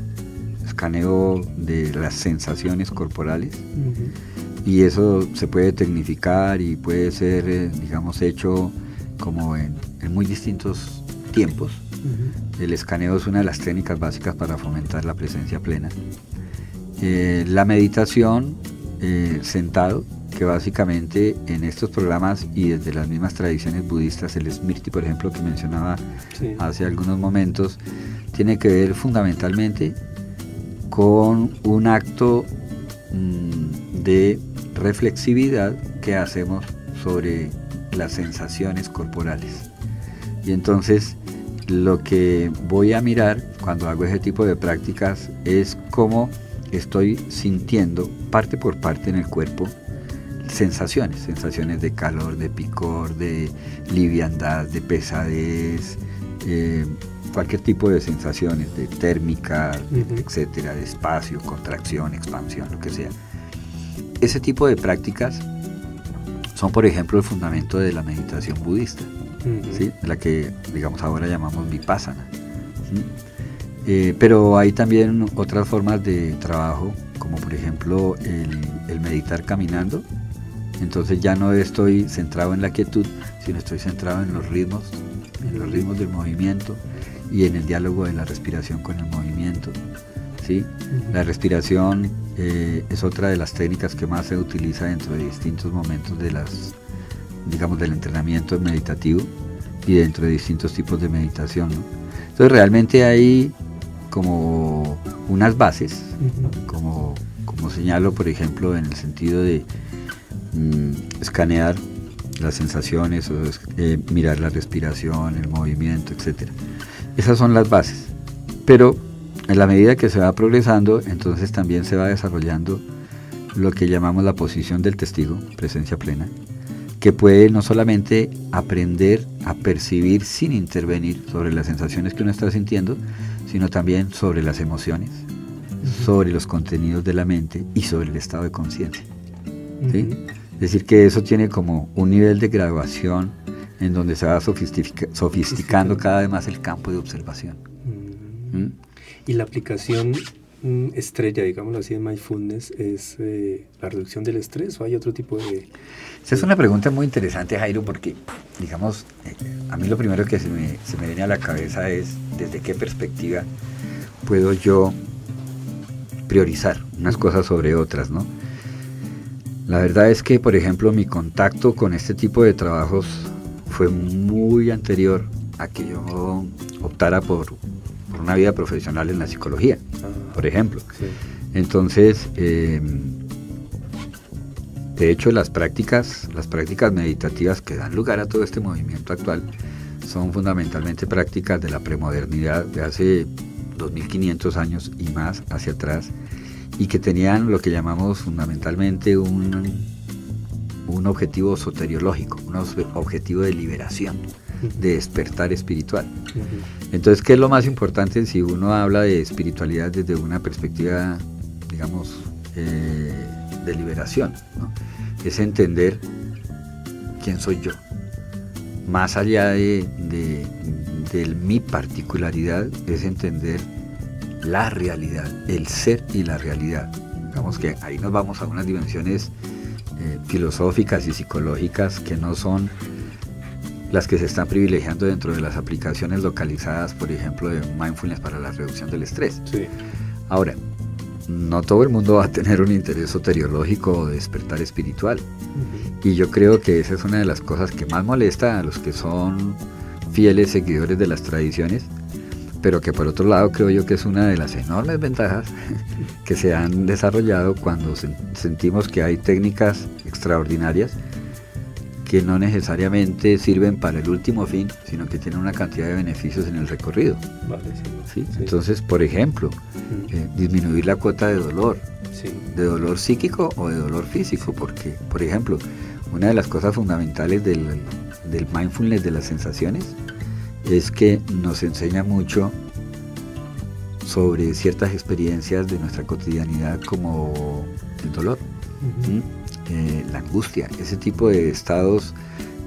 de las sensaciones corporales, y eso se puede tecnificar y puede ser, digamos, hecho como en muy distintos tiempos. El escaneo es una de las técnicas básicas para fomentar la presencia plena. La meditación sentado, que básicamente en estos programas y desde las mismas tradiciones budistas, el Smriti, por ejemplo, que mencionaba hace algunos momentos, tiene que ver fundamentalmente con un acto de reflexividad que hacemos sobre las sensaciones corporales. Y entonces lo que voy a mirar cuando hago ese tipo de prácticas es cómo estoy sintiendo parte por parte en el cuerpo sensaciones de calor, de picor, de liviandad, de pesadez, cualquier tipo de sensaciones, de térmica, etcétera, de espacio, contracción, expansión, lo que sea. Ese tipo de prácticas son, por ejemplo, el fundamento de la meditación budista, ¿sí? La que, digamos, ahora llamamos vipassana. Pero hay también otras formas de trabajo, como por ejemplo el meditar caminando. Entonces ya no estoy centrado en la quietud, sino estoy centrado en los ritmos del movimiento y en el diálogo de la respiración con el movimiento, ¿sí? La respiración es otra de las técnicas que más se utiliza dentro de distintos momentos del entrenamiento meditativo y dentro de distintos tipos de meditación, ¿no? Entonces realmente hay como unas bases, como señalo, por ejemplo, en el sentido de escanear las sensaciones, o mirar la respiración, el movimiento, etc. Esas son las bases, pero en la medida que se va progresando, entonces también se va desarrollando lo que llamamos la posición del testigo, presencia plena, que puede no solamente aprender a percibir sin intervenir sobre las sensaciones que uno está sintiendo, sino también sobre las emociones, sobre los contenidos de la mente y sobre el estado de conciencia, ¿sí? Es decir, que eso tiene como un nivel de graduación en donde se va sofisticando cada vez más el campo de observación. Y la aplicación estrella, digámoslo así, de mindfulness es la reducción del estrés, ¿o hay otro tipo de...? Esa es una pregunta muy interesante, Jairo, porque, digamos, a mí lo primero que se me viene a la cabeza es desde qué perspectiva puedo yo priorizar unas cosas sobre otras, ¿no? La verdad es que, por ejemplo, mi contacto con este tipo de trabajos fue muy anterior a que yo optara por una vida profesional en la psicología, por ejemplo. Sí. Entonces, de hecho, las prácticas meditativas que dan lugar a todo este movimiento actual son fundamentalmente prácticas de la premodernidad de hace 2500 años y más hacia atrás, y que tenían lo que llamamos fundamentalmente un objetivo soteriológico, un objetivo de liberación, de despertar espiritual. Entonces, ¿qué es lo más importante si uno habla de espiritualidad desde una perspectiva, digamos, de liberación, ¿no? Es entender quién soy yo, más allá de mi particularidad, es entender la realidad, el ser y la realidad. Digamos que ahí nos vamos a unas dimensiones filosóficas y psicológicas que no son las que se están privilegiando dentro de las aplicaciones localizadas, por ejemplo, de mindfulness para la reducción del estrés. Sí. Ahora, no todo el mundo va a tener un interés soteriológico o de despertar espiritual. Y yo creo que esa es una de las cosas que más molesta a los que son fieles seguidores de las tradiciones, pero que por otro lado creo yo que es una de las enormes ventajas que se han desarrollado cuando sentimos que hay técnicas extraordinarias que no necesariamente sirven para el último fin, sino que tienen una cantidad de beneficios en el recorrido. Vale, sí. ¿Sí? Entonces, por ejemplo, disminuir la cuota de dolor psíquico o de dolor físico, porque, por ejemplo, una de las cosas fundamentales del mindfulness de las sensaciones es que nos enseña mucho sobre ciertas experiencias de nuestra cotidianidad como el dolor, la angustia, ese tipo de estados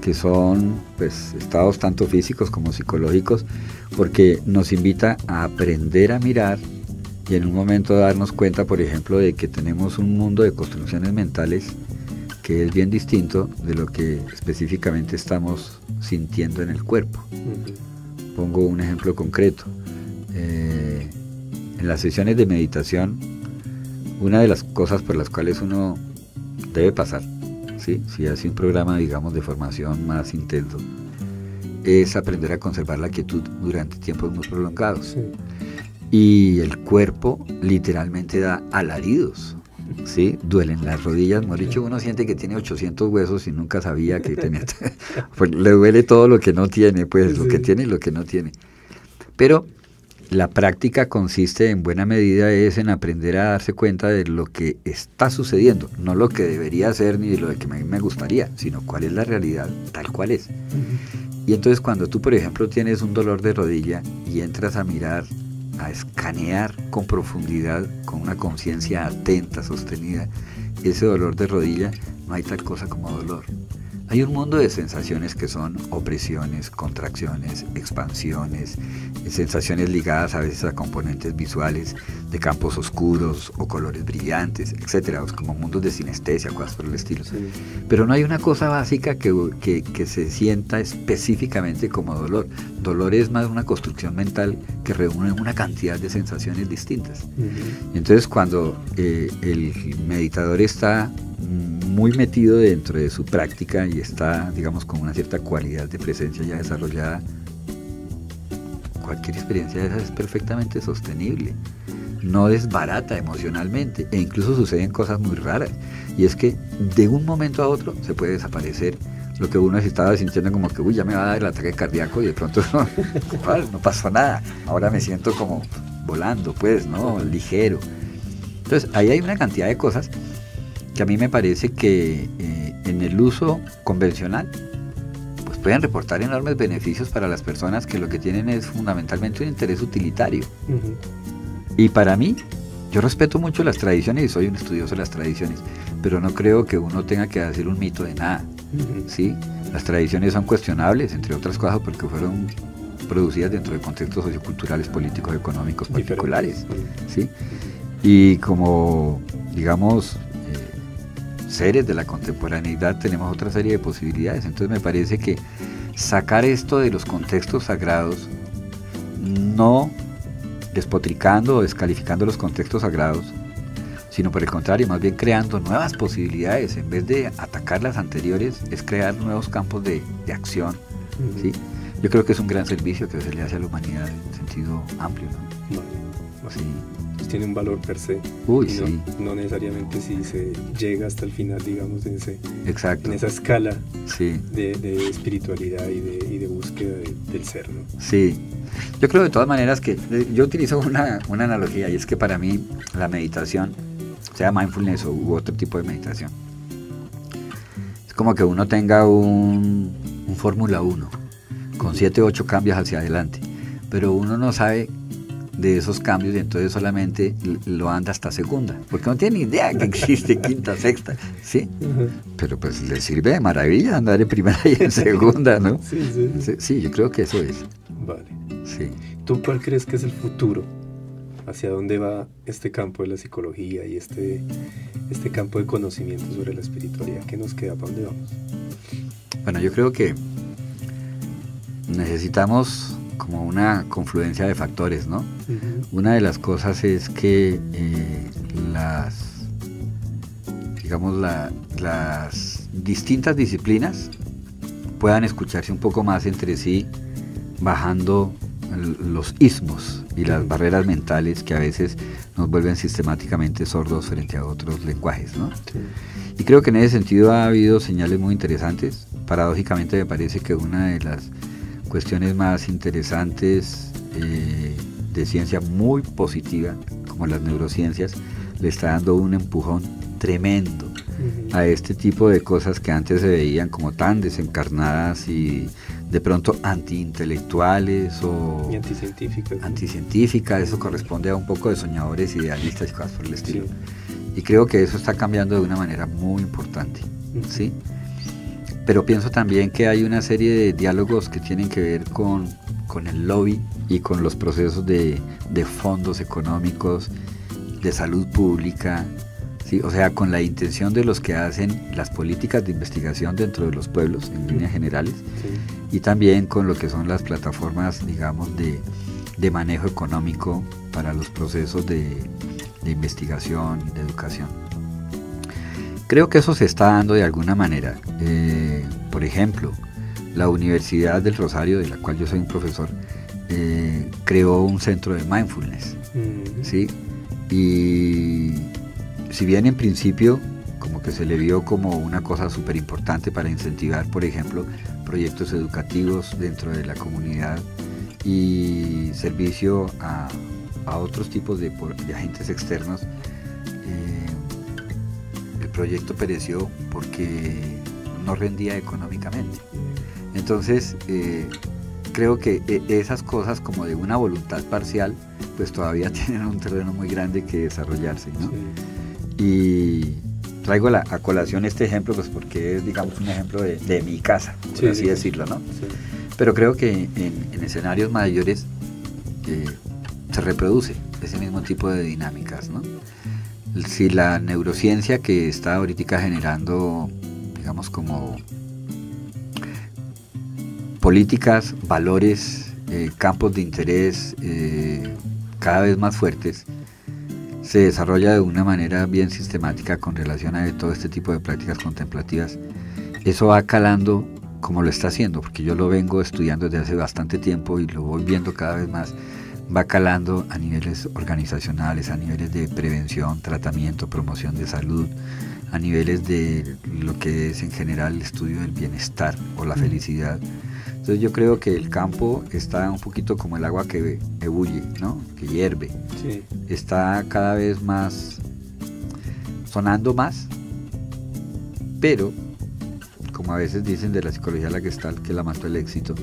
que son pues estados tanto físicos como psicológicos, porque nos invita a aprender a mirar y en un momento darnos cuenta, por ejemplo, de que tenemos un mundo de construcciones mentales que es bien distinto de lo que específicamente estamos sintiendo en el cuerpo. Pongo un ejemplo concreto. En las sesiones de meditación, una de las cosas por las cuales uno debe pasar, ¿sí? Si hace un programa, digamos, de formación más intenso, es aprender a conservar la quietud durante tiempos muy prolongados. Sí. Y el cuerpo literalmente da alaridos, ¿sí? Duelen las rodillas, mejor dicho, uno siente que tiene 800 huesos y nunca sabía que tenía. Pues le duele todo lo que no tiene, pues, sí. Lo que tiene y lo que no tiene. Pero la práctica consiste en buena medida es en aprender a darse cuenta de lo que está sucediendo, no lo que debería ser ni de lo que a mí me gustaría, sino cuál es la realidad tal cual es. Y entonces cuando tú, por ejemplo, tienes un dolor de rodilla y entras a mirar, a escanear con profundidad, con una conciencia atenta, sostenida, ese dolor de rodilla, no hay tal cosa como dolor. Hay un mundo de sensaciones que son opresiones, contracciones, expansiones, sensaciones ligadas a veces a componentes visuales de campos oscuros o colores brillantes, etcétera, como mundos de sinestesia, cosas por el estilo. Sí. Pero no hay una cosa básica que se sienta específicamente como dolor. Dolor es más una construcción mental que reúne una cantidad de sensaciones distintas. Entonces cuando el meditador está muy metido dentro de su práctica y está, digamos, con una cierta cualidad de presencia ya desarrollada, cualquier experiencia de esas es perfectamente sostenible, no desbarata emocionalmente e incluso suceden cosas muy raras, y es que de un momento a otro se puede desaparecer lo que uno estaba sintiendo como que, uy, ya me va a dar el ataque cardíaco, y de pronto no pasó nada, ahora me siento como volando, pues, ¿no? Ligero. Entonces ahí hay una cantidad de cosas que a mí me parece que en el uso convencional pues pueden reportar enormes beneficios para las personas que lo que tienen es fundamentalmente un interés utilitario. Y para mí, yo respeto mucho las tradiciones y soy un estudioso de las tradiciones, pero no creo que uno tenga que hacer un mito de nada. ¿Sí? Las tradiciones son cuestionables, entre otras cosas, porque fueron producidas dentro de contextos socioculturales, políticos, económicos particulares. ¿Sí? Y como, digamos, seres de la contemporaneidad tenemos otra serie de posibilidades. Entonces me parece que sacar esto de los contextos sagrados, no despotricando o descalificando los contextos sagrados, sino por el contrario, más bien creando nuevas posibilidades, en vez de atacar las anteriores, es crear nuevos campos de acción. ¿Sí? Yo creo que es un gran servicio que se le hace a la humanidad en sentido amplio, ¿no? Sí. Tiene un valor per se. Uy, y no, sí. No necesariamente si se llega hasta el final, digamos, en Exacto. En esa escala sí. de espiritualidad y de búsqueda del ser, ¿no? Sí. Yo creo de todas maneras que yo utilizo una analogía, y es que para mí la meditación, sea mindfulness u otro tipo de meditación, es como que uno tenga un Fórmula 1 con 7 o 8 cambios hacia adelante, pero uno no sabe de esos cambios y entonces solamente lo anda hasta segunda, porque no tiene ni idea que existe quinta, sexta, ¿sí? Pero pues le sirve de maravilla andar en primera y en segunda, ¿no? Sí, yo creo que eso es. Vale. Sí. ¿Tú cuál crees que es el futuro? ¿Hacia dónde va este campo de la psicología y este campo de conocimiento sobre la espiritualidad? ¿Qué nos queda? ¿Para dónde vamos? Bueno, yo creo que necesitamos como una confluencia de factores, ¿no? Una de las cosas es que las distintas disciplinas puedan escucharse un poco más entre sí, bajando los ismos y las barreras mentales que a veces nos vuelven sistemáticamente sordos frente a otros lenguajes, ¿no? Sí. Y creo que en ese sentido ha habido señales muy interesantes. Paradójicamente me parece que una de las cuestiones más interesantes de ciencia muy positiva, como las neurociencias, le está dando un empujón tremendo a este tipo de cosas que antes se veían como tan desencarnadas y de pronto antiintelectuales o y anticientíficas. Anticientíficas, eso corresponde a un poco de soñadores, idealistas y cosas por el estilo. Sí. Y creo que eso está cambiando de una manera muy importante, ¿sí? Pero pienso también que hay una serie de diálogos que tienen que ver con el lobby y con los procesos de fondos económicos, de salud pública, ¿sí? O sea, con la intención de los que hacen las políticas de investigación dentro de los pueblos, en líneas generales, Sí. y también con lo que son las plataformas, digamos, de manejo económico para los procesos de investigación, de educación. Creo que eso se está dando de alguna manera. Por ejemplo, la Universidad del Rosario, de la cual yo soy un profesor, creó un centro de mindfulness, ¿sí? Y si bien en principio como que se le vio como una cosa súper importante para incentivar, por ejemplo, proyectos educativos dentro de la comunidad y servicio a otros tipos de agentes externos, el proyecto pereció porque no rendía económicamente. Entonces, creo que esas cosas como de una voluntad parcial, pues todavía tienen un terreno muy grande que desarrollarse, ¿no? Sí. Y traigo a colación este ejemplo, pues porque es, digamos, un ejemplo de mi casa, por Sí, así sí, decirlo, ¿no? Sí. Pero creo que en escenarios mayores se reproduce ese mismo tipo de dinámicas, ¿no? Si la neurociencia que está ahorita generando, digamos, como políticas, valores, campos de interés cada vez más fuertes, se desarrolla de una manera bien sistemática con relación a todo este tipo de prácticas contemplativas, eso va calando como lo está haciendo, porque yo lo vengo estudiando desde hace bastante tiempo y lo voy viendo cada vez más, va calando a niveles organizacionales, a niveles de prevención, tratamiento, promoción de salud, a niveles de lo que es en general el estudio del bienestar o la felicidad. Entonces yo creo que el campo está un poquito como el agua que ebulle, ¿no? Que hierve. Sí. Está cada vez más sonando más, pero como a veces dicen de la psicología la Gestalt, que la mató el éxito,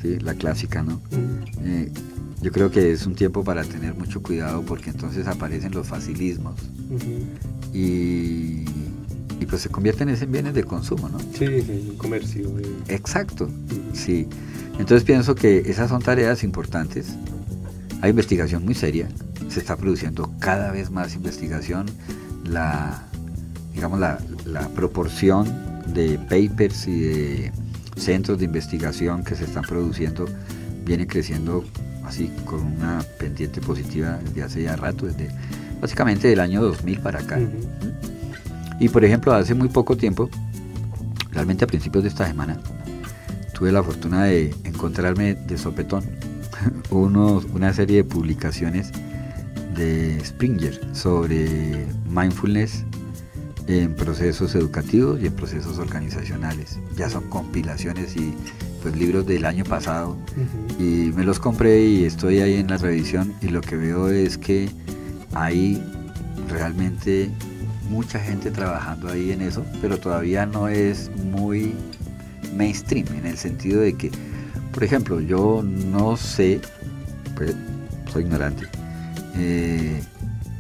¿sí? La clásica, ¿no? Yo creo que es un tiempo para tener mucho cuidado porque entonces aparecen los facilismos y pues se convierten en bienes de consumo, ¿no? Sí, un comercio. Exacto, sí. Entonces pienso que esas son tareas importantes. Hay investigación muy seria, se está produciendo cada vez más investigación. La proporción de papers y de centros de investigación que se están produciendo viene creciendo así con una pendiente positiva desde hace ya rato, desde básicamente del año 2000 para acá. Y por ejemplo, hace muy poco tiempo, realmente a principios de esta semana, tuve la fortuna de encontrarme de sopetón una serie de publicaciones de Springer sobre mindfulness en procesos educativos y en procesos organizacionales. Ya son compilaciones y pues libros del año pasado, y me los compré y estoy ahí en la revisión y lo que veo es que hay realmente mucha gente trabajando ahí en eso, pero todavía no es muy mainstream en el sentido de que, por ejemplo, yo no sé, pues soy ignorante,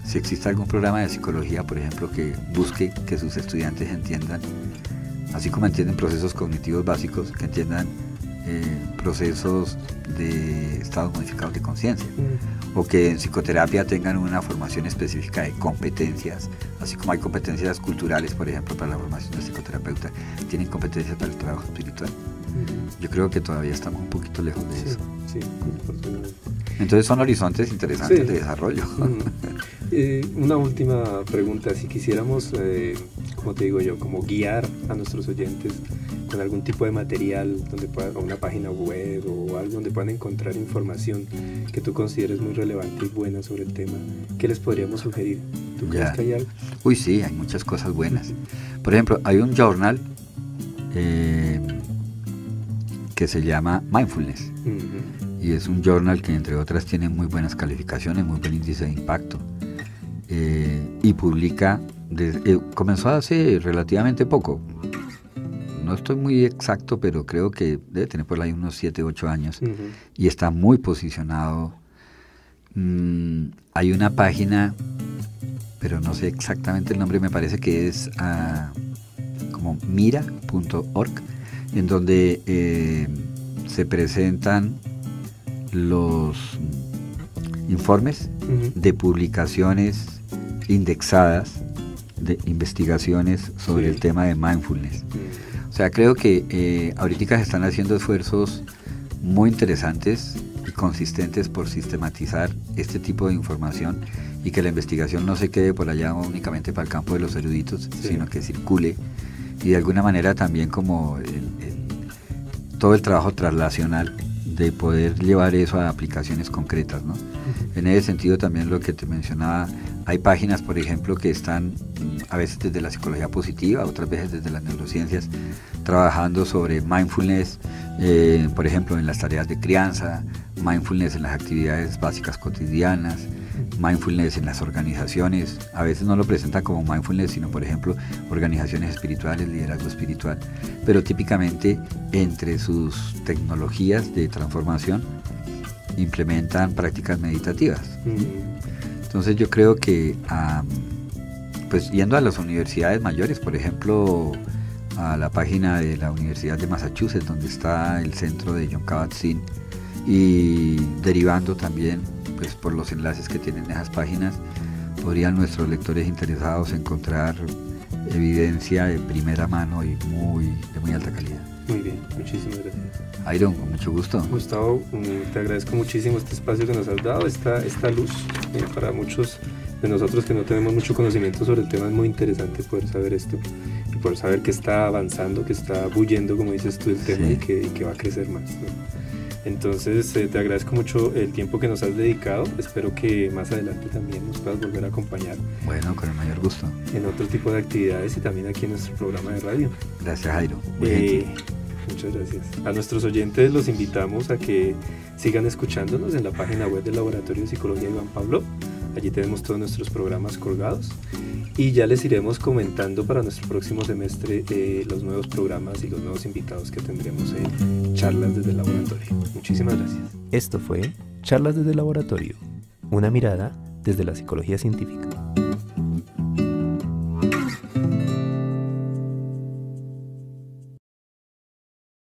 si existe algún programa de psicología, por ejemplo, que busque que sus estudiantes entiendan, así como entienden procesos cognitivos básicos, que entiendan procesos de estados modificados de conciencia, o que en psicoterapia tengan una formación específica de competencias, así como hay competencias culturales, por ejemplo, para la formación de psicoterapeuta, tienen competencias para el trabajo espiritual. Yo creo que todavía estamos un poquito lejos de eso. Sí, entonces son horizontes interesantes de desarrollo. Una última pregunta, si quisiéramos, como te digo yo, como guiar a nuestros oyentes con algún tipo de material donde o una página web o algo donde puedan encontrar información que tú consideres muy relevante y buena sobre el tema, ¿qué les podríamos sugerir? ¿Tú crees que hay algo? Uy, sí, hay muchas cosas buenas. Por ejemplo, hay un journal que se llama Mindfulness. Y es un journal que entre otras tiene muy buenas calificaciones, muy buen índice de impacto, y publica, comenzó hace relativamente poco, no estoy muy exacto, pero creo que debe tener por ahí unos 7, 8 años, y está muy posicionado. Hay una página, pero no sé exactamente el nombre, me parece que es como mira.org, en donde se presentan los informes de publicaciones indexadas de investigaciones sobre el tema de mindfulness. O sea, creo que ahorita se están haciendo esfuerzos muy interesantes y consistentes por sistematizar este tipo de información y que la investigación no se quede por allá únicamente para el campo de los eruditos, sino que circule, y de alguna manera también como todo el trabajo translacional de poder llevar eso a aplicaciones concretas, ¿no? En ese sentido también lo que te mencionaba, hay páginas, por ejemplo, que están a veces desde la psicología positiva, otras veces desde las neurociencias, trabajando sobre mindfulness, por ejemplo, en las tareas de crianza, mindfulness en las actividades básicas cotidianas, mindfulness en las organizaciones. A veces no lo presentan como mindfulness, sino, por ejemplo, organizaciones espirituales, liderazgo espiritual, pero típicamente entre sus tecnologías de transformación implementan prácticas meditativas. Entonces yo creo que pues yendo a las universidades mayores, por ejemplo, a la página de la Universidad de Massachusetts, donde está el centro de Jon Kabat-Zinn, y derivando también pues por los enlaces que tienen esas páginas, podrían nuestros lectores interesados encontrar evidencia de primera mano y de muy alta calidad. Muy bien, muchísimas gracias. Iron, con mucho gusto. Gustavo, te agradezco muchísimo este espacio que nos has dado, esta luz. Para muchos de nosotros que no tenemos mucho conocimiento sobre el tema, es muy interesante poder saber esto y poder saber que está avanzando, que está bulliendo, como dices tú, el tema, y que va a crecer más, ¿no? Entonces te agradezco mucho el tiempo que nos has dedicado. Espero que más adelante también nos puedas volver a acompañar. Bueno, con el mayor gusto. En otro tipo de actividades y también aquí en nuestro programa de radio. Gracias, Jairo. Muchas gracias. A nuestros oyentes los invitamos a que sigan escuchándonos en la página web del Laboratorio de Psicología Iván Pablo. Allí tenemos todos nuestros programas colgados y ya les iremos comentando para nuestro próximo semestre los nuevos programas y los nuevos invitados que tendremos en Charlas desde el Laboratorio. Muchísimas gracias. Esto fue Charlas desde el Laboratorio, una mirada desde la psicología científica.